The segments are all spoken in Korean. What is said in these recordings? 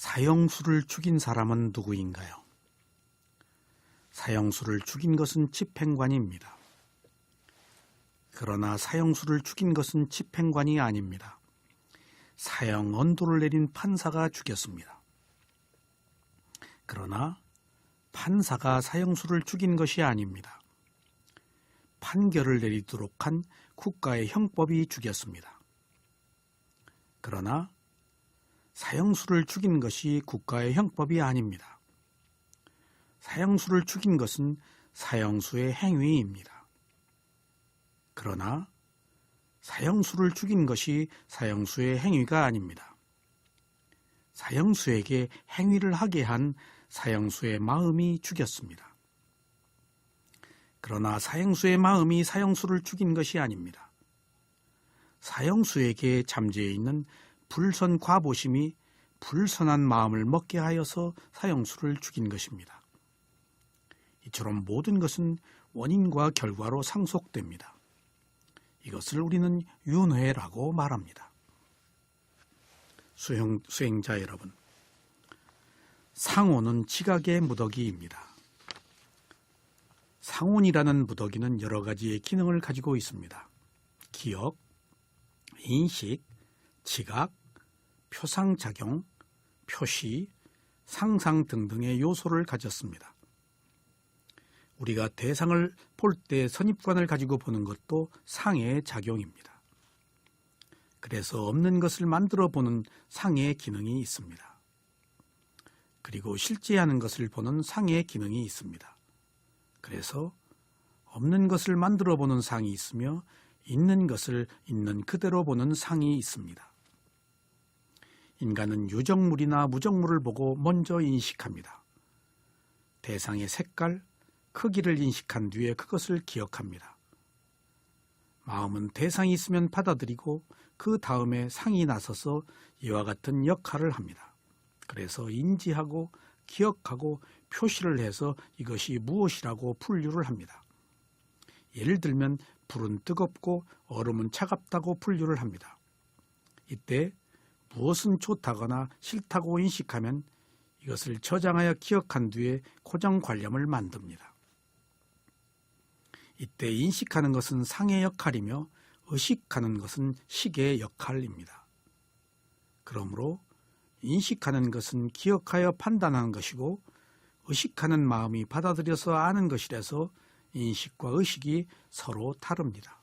사형수를 죽인 사람은 누구인가요? 사형수를 죽인 것은 집행관입니다. 그러나 사형수를 죽인 것은 집행관이 아닙니다. 사형 언도를 내린 판사가 죽였습니다. 그러나 판사가 사형수를 죽인 것이 아닙니다. 판결을 내리도록 한 국가의 형법이 죽였습니다. 그러나 사형수를 죽인 것이 국가의 형법이 아닙니다. 사형수를 죽인 것은 사형수의 행위입니다. 그러나 사형수를 죽인 것이 사형수의 행위가 아닙니다. 사형수에게 행위를 하게 한 사형수의 마음이 죽였습니다. 그러나 사형수의 마음이 사형수를 죽인 것이 아닙니다. 사형수에게 잠재해 있는 불선 과보심이 불선한 마음을 먹게 하여서 사형수를 죽인 것입니다. 이처럼 모든 것은 원인과 결과로 상속됩니다. 이것을 우리는 윤회라고 말합니다. 수행자 여러분, 상온은 지각의 무더기입니다. 상온이라는 무더기는 여러 가지의 기능을 가지고 있습니다. 기억, 인식, 지각, 표상작용, 표시, 상상 등등의 요소를 가졌습니다. 우리가 대상을 볼 때 선입관을 가지고 보는 것도 상의 작용입니다. 그래서 없는 것을 만들어 보는 상의 기능이 있습니다. 그리고 실제하는 것을 보는 상의 기능이 있습니다. 그래서 없는 것을 만들어 보는 상이 있으며 있는 것을 있는 그대로 보는 상이 있습니다. 인간은 유적물이나 무적물을 보고 먼저 인식합니다. 대상의 색깔, 크기를 인식한 뒤에 그것을 기억합니다. 마음은 대상이 있으면 받아들이고 그 다음에 상이 나서서 이와 같은 역할을 합니다. 그래서 인지하고 기억하고 표시를 해서 이것이 무엇이라고 분류를 합니다. 예를 들면 불은 뜨겁고 얼음은 차갑다고 분류를 합니다. 이때 무엇은 좋다거나 싫다고 인식하면 이것을 저장하여 기억한 뒤에 고정관념을 만듭니다. 이때 인식하는 것은 상의 역할이며 의식하는 것은 식의 역할입니다. 그러므로 인식하는 것은 기억하여 판단하는 것이고 의식하는 마음이 받아들여서 아는 것이라서 인식과 의식이 서로 다릅니다.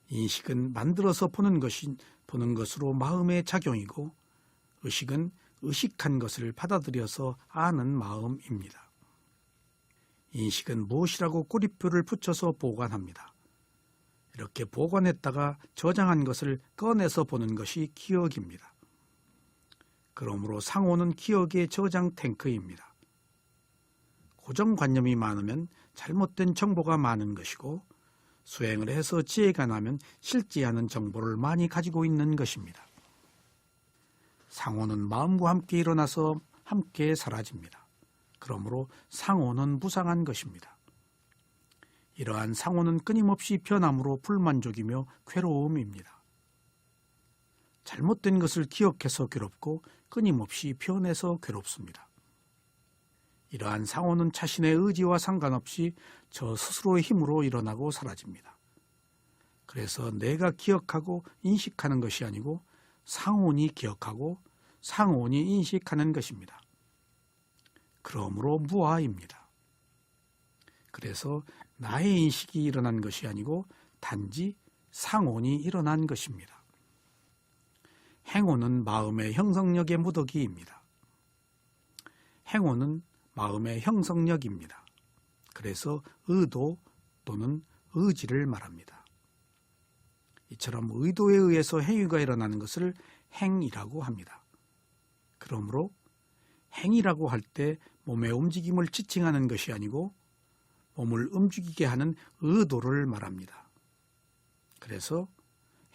인식은 만들어서 보는 것으로 마음의 작용이고 의식은 의식한 것을 받아들여서 아는 마음입니다. 인식은 무엇이라고 꼬리표를 붙여서 보관합니다. 이렇게 보관했다가 저장한 것을 꺼내서 보는 것이 기억입니다. 그러므로 상호는 기억의 저장 탱크입니다. 고정관념이 많으면 잘못된 정보가 많은 것이고 수행을 해서 지혜가 나면 실제하는 정보를 많이 가지고 있는 것입니다. 상호는 마음과 함께 일어나서 함께 사라집니다. 그러므로 상호는 무상한 것입니다. 이러한 상호는 끊임없이 변함으로 불만족이며 괴로움입니다. 잘못된 것을 기억해서 괴롭고 끊임없이 변해서 괴롭습니다. 이러한 상호는 자신의 의지와 상관없이 저 스스로의 힘으로 일어나고 사라집니다. 그래서 내가 기억하고 인식하는 것이 아니고 상온이 기억하고 상온이 인식하는 것입니다. 그러므로 무아입니다. 그래서 나의 인식이 일어난 것이 아니고 단지 상온이 일어난 것입니다. 행온은 마음의 형성력의 무더기입니다. 행온은 마음의 형성력입니다. 그래서 의도 또는 의지를 말합니다. 이처럼 의도에 의해서 행위가 일어나는 것을 행이라고 합니다. 그러므로 행이라고 할 때 몸의 움직임을 지칭하는 것이 아니고 몸을 움직이게 하는 의도를 말합니다. 그래서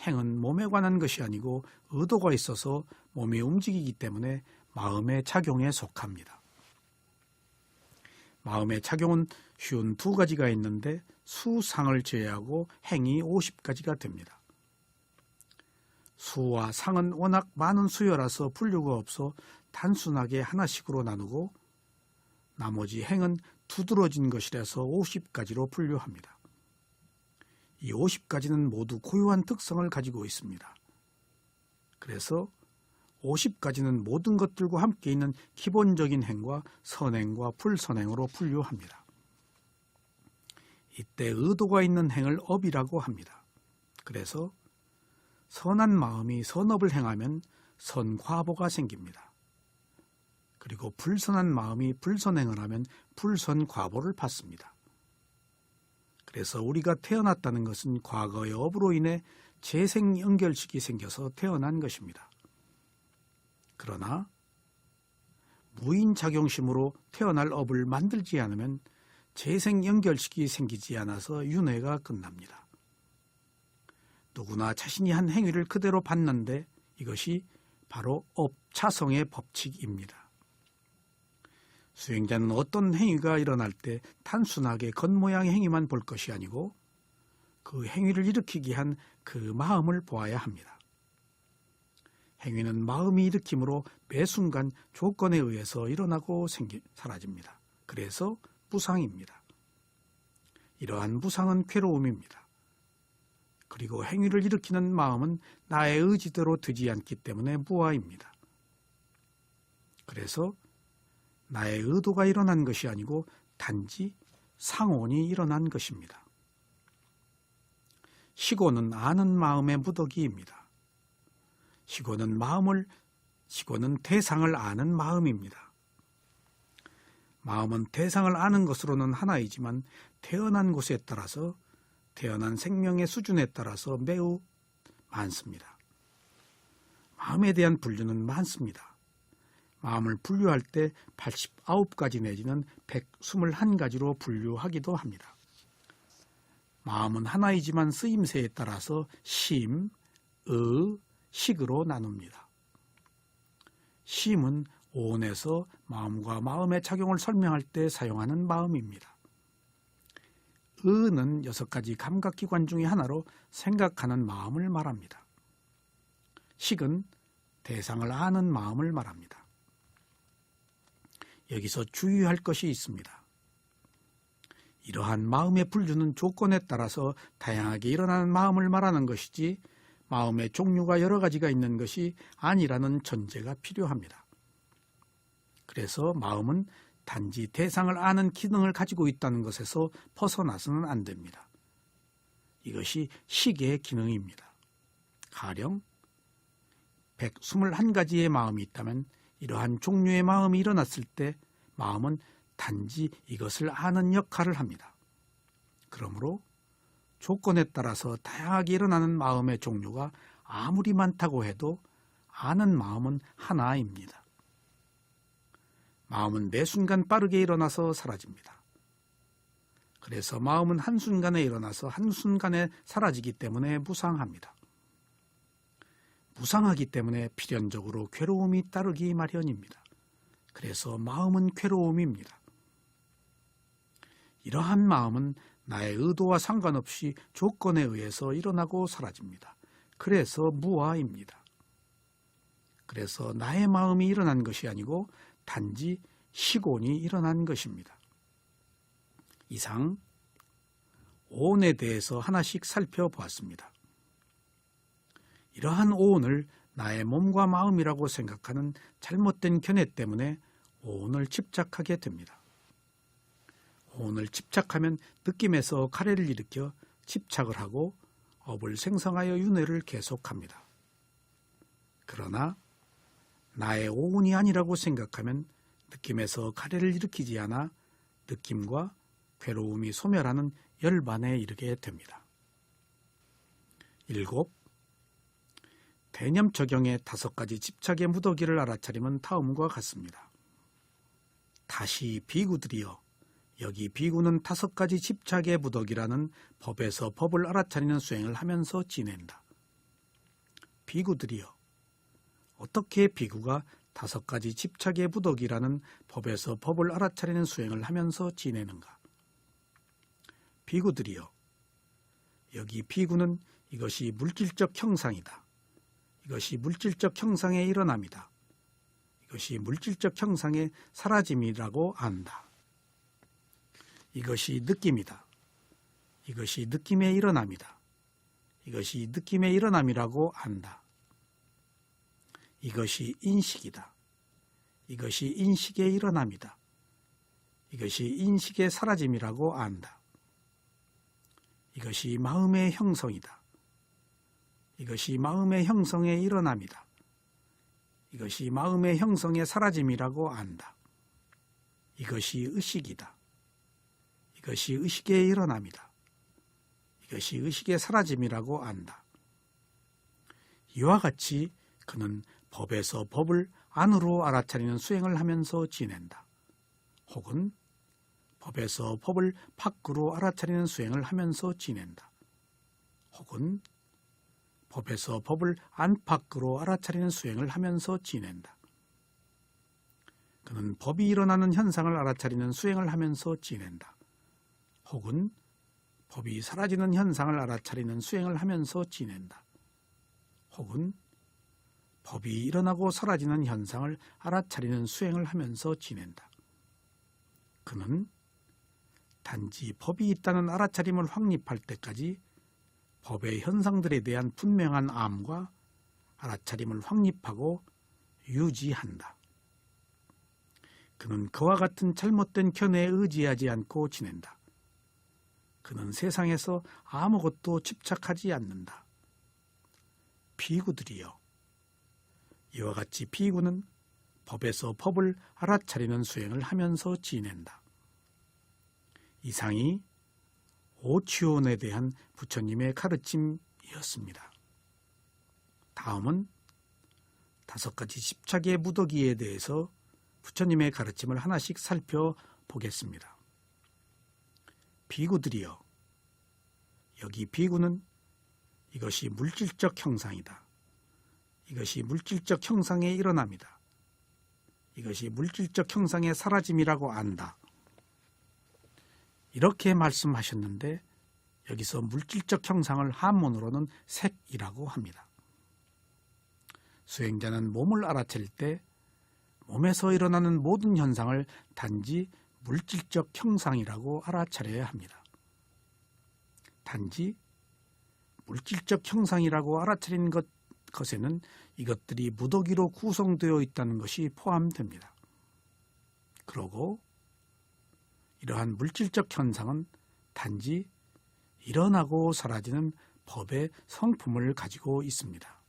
행은 몸에 관한 것이 아니고 의도가 있어서 몸이 움직이기 때문에 마음의 작용에 속합니다. 마음의 작용은 쉬운 두 가지가 있는데 수상을 제외하고 행이 50가지가 됩니다. 수와 상은 워낙 많은 수요라서 분류가 없어 단순하게 하나씩으로 나누고 나머지 행은 두드러진 것이라서 50가지로 분류합니다. 이 50가지는 모두 고유한 특성을 가지고 있습니다. 그래서 50가지는 모든 것들과 함께 있는 기본적인 행과 선행과 불선행으로 분류합니다. 이때 의도가 있는 행을 업이라고 합니다. 그래서 선한 마음이 선업을 행하면 선과보가 생깁니다. 그리고 불선한 마음이 불선행을 하면 불선과보를 받습니다. 그래서 우리가 태어났다는 것은 과거의 업으로 인해 재생연결식이 생겨서 태어난 것입니다. 그러나 무인작용심으로 태어날 업을 만들지 않으면 재생연결식이 생기지 않아서 윤회가 끝납니다. 누구나 자신이 한 행위를 그대로 받는데 이것이 바로 업차성의 법칙입니다. 수행자는 어떤 행위가 일어날 때 단순하게 겉모양의 행위만 볼 것이 아니고 그 행위를 일으키게 한 그 마음을 보아야 합니다. 행위는 마음이 일으킴으로 매 순간 조건에 의해서 일어나고 사라집니다. 그래서 무상입니다. 이러한 무상은 괴로움입니다. 그리고 행위를 일으키는 마음은 나의 의지대로 되지 않기 때문에 무아입니다. 그래서 나의 의도가 일어난 것이 아니고 단지 상온이 일어난 것입니다. 시고는 아는 마음의 무더기입니다. 시고는 대상을 아는 마음입니다. 마음은 대상을 아는 것으로는 하나이지만 태어난 곳에 따라서 태어난 생명의 수준에 따라서 매우 많습니다. 마음에 대한 분류는 많습니다. 마음을 분류할 때 89가지 내지는 121가지로 분류하기도 합니다. 마음은 하나이지만 쓰임새에 따라서 심, 의, 식으로 나눕니다. 심은 오온에서 마음과 마음의 작용을 설명할 때 사용하는 마음입니다. 의는 6가지 감각기관 중의 하나로 생각하는 마음을 말합니다. 식은 대상을 아는 마음을 말합니다. 여기서 주의할 것이 있습니다. 이러한 마음의 분류는 조건에 따라서 다양하게 일어나는 마음을 말하는 것이지 마음의 종류가 여러 가지가 있는 것이 아니라는 전제가 필요합니다. 그래서 마음은 단지 대상을 아는 기능을 가지고 있다는 것에서 벗어나서는 안 됩니다. 이것이 식의 기능입니다. 가령 121가지의 마음이 있다면 이러한 종류의 마음이 일어났을 때 마음은 단지 이것을 아는 역할을 합니다. 그러므로 조건에 따라서 다양하게 일어나는 마음의 종류가 아무리 많다고 해도 아는 마음은 하나입니다. 마음은 매 순간 빠르게 일어나서 사라집니다. 그래서 마음은 한순간에 일어나서 한순간에 사라지기 때문에 무상합니다. 무상하기 때문에 필연적으로 괴로움이 따르기 마련입니다. 그래서 마음은 괴로움입니다. 이러한 마음은 나의 의도와 상관없이 조건에 의해서 일어나고 사라집니다. 그래서 무아입니다. 그래서 나의 마음이 일어난 것이 아니고 단지 시곤이 일어난 것입니다. 이상 오온에 대해서 하나씩 살펴보았습니다. 이러한 오온을 나의 몸과 마음이라고 생각하는 잘못된 견해 때문에 오온을 집착하게 됩니다. 오온을 집착하면 느낌에서 가래를 일으켜 집착을 하고 업을 생성하여 윤회를 계속합니다. 그러나 나의 오온이 아니라고 생각하면 느낌에서 가래를 일으키지 않아 느낌과 괴로움이 소멸하는 열반에 이르게 됩니다. 7. 대념적용의 5가지 집착의 무더기를 알아차림은 다음과 같습니다. 다시 비구들이여, 여기 비구는 5가지 집착의 무더기라는 법에서 법을 알아차리는 수행을 하면서 지낸다. 비구들이여, 어떻게 비구가 5가지 집착의 무더기라는 법에서 법을 알아차리는 수행을 하면서 지내는가? 비구들이여, 여기 비구는 이것이 물질적 형상이다. 이것이 물질적 형상의 일어남이다. 이것이 물질적 형상의 사라짐이라고 안다. 이것이 느낌이다. 이것이 느낌의 일어남이다. 이것이 느낌의 일어남이라고 안다. 이것이 인식이다. 이것이 인식의 일어남이다. 이것이 인식의 사라짐이라고 안다. 이것이 마음의 형성이다. 이것이 마음의 형성의 일어남이다. 이것이 마음의 형성의 사라짐이라고 안다. 이것이 의식이다. 이것이 의식의 일어남이다. 이것이 의식의 사라짐이라고 안다. 이와 같이 그는 법에서 법을 안으로 알아차리는 수행을 하면서 지낸다. 혹은 법에서 법을 밖으로 알아차리는 수행을 하면서 지낸다. 혹은 법에서 법을 안팎으로 알아차리는 수행을 하면서 지낸다. 그는 법이 일어나는 현상을 알아차리는 수행을 하면서 지낸다. 혹은 법이 사라지는 현상을 알아차리는 수행을 하면서 지낸다. 혹은 법이 일어나고 사라지는 현상을 알아차리는 수행을 하면서 지낸다. 그는 단지 법이 있다는 알아차림을 확립할 때까지 법의 현상들에 대한 분명한 암과 알아차림을 확립하고 유지한다. 그는 그와 같은 잘못된 견해에 의지하지 않고 지낸다. 그는 세상에서 아무것도 집착하지 않는다. 비구들이여, 이와 같이 비구는 법에서 법을 알아차리는 수행을 하면서 지낸다. 이상이 오치온에 대한 부처님의 가르침이었습니다. 다음은 5가지 집착의 무더기에 대해서 부처님의 가르침을 하나씩 살펴보겠습니다. 비구들이여, 여기 비구는 이것이 물질적 형상이다. 이것이 물질적 형상의 일어남이다. 이것이 물질적 형상의 사라짐이라고 안다. 이렇게 말씀하셨는데 여기서 물질적 형상을 한문으로는 색이라고 합니다. 수행자는 몸을 알아챌 때 몸에서 일어나는 모든 현상을 단지 물질적 형상이라고 알아차려야 합니다. 단지 물질적 형상이라고 알아차린 것에는 이것들이 무더기로 구성되어 있다는 것이 포함됩니다. 그러고 이러한 물질적 현상은 단지 일어나고 사라지는 법의 성품을 가지고 있습니다.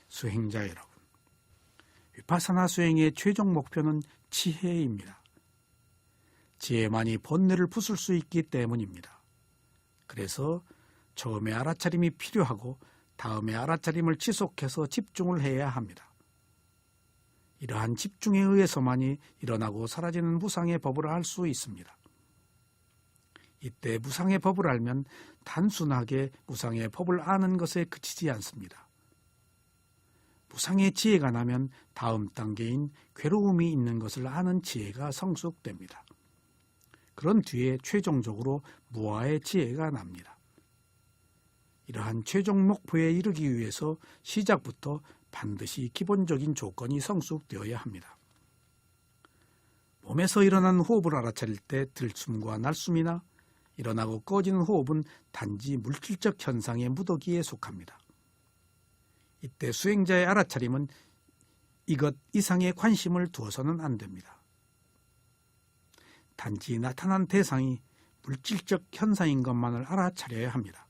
수행자 여러분, 위파사나 수행의 최종 목표는 지혜입니다. 지혜만이 번뇌를 부술 수 있기 때문입니다. 그래서 처음에 알아차림이 필요하고 다음에 알아차림을 지속해서 집중을 해야 합니다. 이러한 집중에 의해서만이 일어나고 사라지는 무상의 법을 알 수 있습니다. 이때 무상의 법을 알면 단순하게 무상의 법을 아는 것에 그치지 않습니다. 무상의 지혜가 나면 다음 단계인 괴로움이 있는 것을 아는 지혜가 성숙됩니다. 그런 뒤에 최종적으로 무아의 지혜가 납니다. 이러한 최종 목표에 이르기 위해서 시작부터 반드시 기본적인 조건이 성숙되어야 합니다. 몸에서 일어나는 호흡을 알아차릴 때 들숨과 날숨이나 일어나고 꺼지는 호흡은 단지 물질적 현상의 무더기에 속합니다. 이때 수행자의 알아차림은 이것 이상의 관심을 두어서는 안 됩니다. 단지 나타난 대상이 물질적 현상인 것만을 알아차려야 합니다.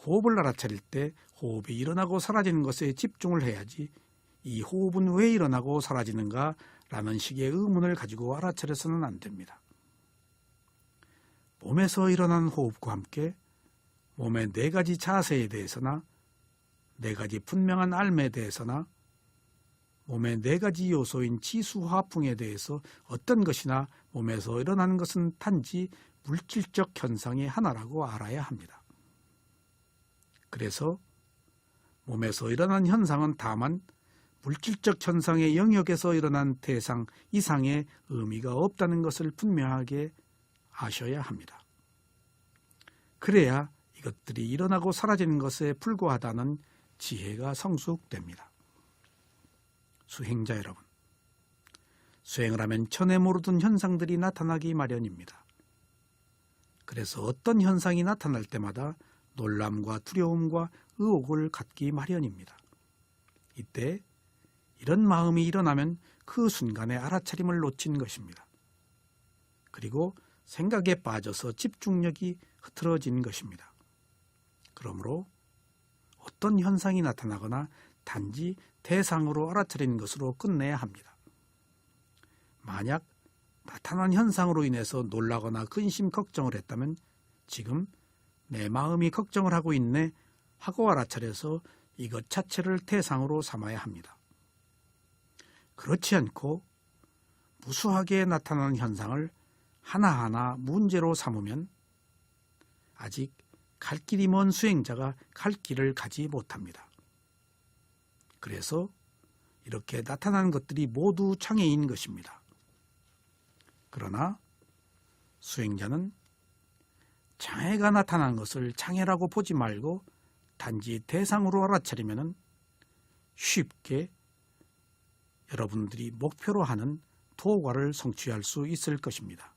호흡을 알아차릴 때 호흡이 일어나고 사라지는 것에 집중을 해야지 이 호흡은 왜 일어나고 사라지는가 라는 식의 의문을 가지고 알아차려서는 안 됩니다. 몸에서 일어나는 호흡과 함께 몸의 4가지 자세에 대해서나 4가지 분명한 알매에 대해서나 몸의 4가지 요소인 지수화풍에 대해서 어떤 것이나 몸에서 일어나는 것은 단지 물질적 현상의 하나라고 알아야 합니다. 그래서 몸에서 일어난 현상은 다만 물질적 현상의 영역에서 일어난 대상 이상의 의미가 없다는 것을 분명하게 아셔야 합니다. 그래야 이것들이 일어나고 사라지는 것에 불과하다는 지혜가 성숙됩니다. 수행자 여러분, 수행을 하면 전에 모르던 현상들이 나타나기 마련입니다. 그래서 어떤 현상이 나타날 때마다 놀람과 두려움과 의혹을 갖기 마련입니다. 이때 이런 마음이 일어나면 그 순간에 알아차림을 놓친 것입니다. 그리고 생각에 빠져서 집중력이 흐트러진 것입니다. 그러므로 어떤 현상이 나타나거나 단지 대상으로 알아차리는 것으로 끝내야 합니다. 만약 나타난 현상으로 인해서 놀라거나 근심 걱정을 했다면 지금 내 마음이 걱정을 하고 있네 하고 알아차려서 이것 자체를 대상으로 삼아야 합니다. 그렇지 않고 무수하게 나타나는 현상을 하나하나 문제로 삼으면 아직 갈 길이 먼 수행자가 갈 길을 가지 못합니다. 그래서 이렇게 나타나는 것들이 모두 장애인 것입니다. 그러나 수행자는 장애가 나타난 것을 장애라고 보지 말고 단지 대상으로 알아차리면 쉽게 여러분들이 목표로 하는 도과를 성취할 수 있을 것입니다.